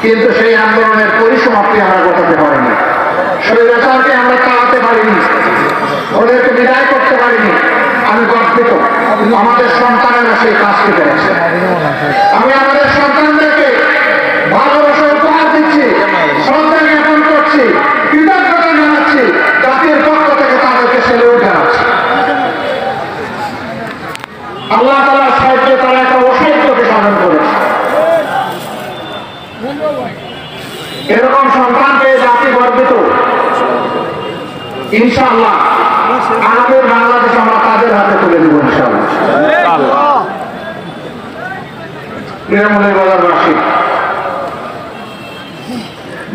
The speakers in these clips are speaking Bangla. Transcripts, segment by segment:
কিন্তু সেই আন্দোলনের পরিসমাপ্তি আমরা ঘটাতে পারিনি, স্বৈরাচারকে আমরা চালাতে পারিনি, ওদেরকে বিদায় করতে পারিনি। আমি গর্বিত আমাদের সন্তানেরা সেই কাজটি করেছে। আমি আমাদের সন্তানদেরকে ভালোবাসা উপহার দিচ্ছি, শ্রদ্ধা জ্ঞাপন করছি, কৃতজ্ঞতা জানাচ্ছি, জাতির পক্ষ থেকে তাদেরকে সেলুট জানাচ্ছি। আল্লাহ তাআলার সাহায্যে তারা একটা অসাহিত্যকে সাধন করেছে। এরকম সন্তান পেয়ে জাতি গর্বিত। ইনশাআল্লাহ আগামীর বাংলাদেশ আমরা তাদের হাতে তুলে দেব ইনশাআল্লাহ। তৃণমূলের বাজারবাসী,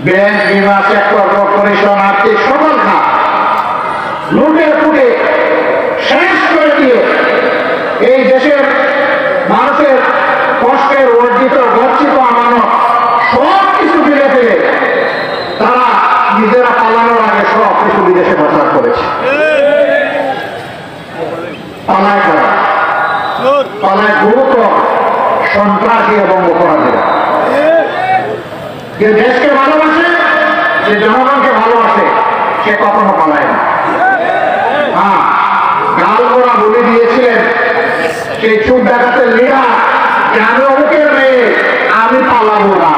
ব্যাংক, বিমা সেক্টর, কর্পোরেশন, আর্থিক সকল খাত লুটে ফুটে শেষ করে দিয়ে এই দেশের মানুষের কষ্টের অর্জিত গচ্ছিত আমানত সব কিছু ফিরে ফেলে তারা নিজেরা পালানোর আগে সব কিছু বিদেশে পাচার করেছে। পালায় করা, পালায় গুরুতর সন্ত্রাসী এবং অপরাধীরা। যে দেশকে ভালোবাসে, যে জনগণকে ভালোবাসে, সে কখনো পালায় না। হ্যাঁ, গাল করা বলে দিয়েছিলেন সেই চুপ ডাকাতের লিডার যে আমি অমুকের মেয়ে, আমি পালাবো না।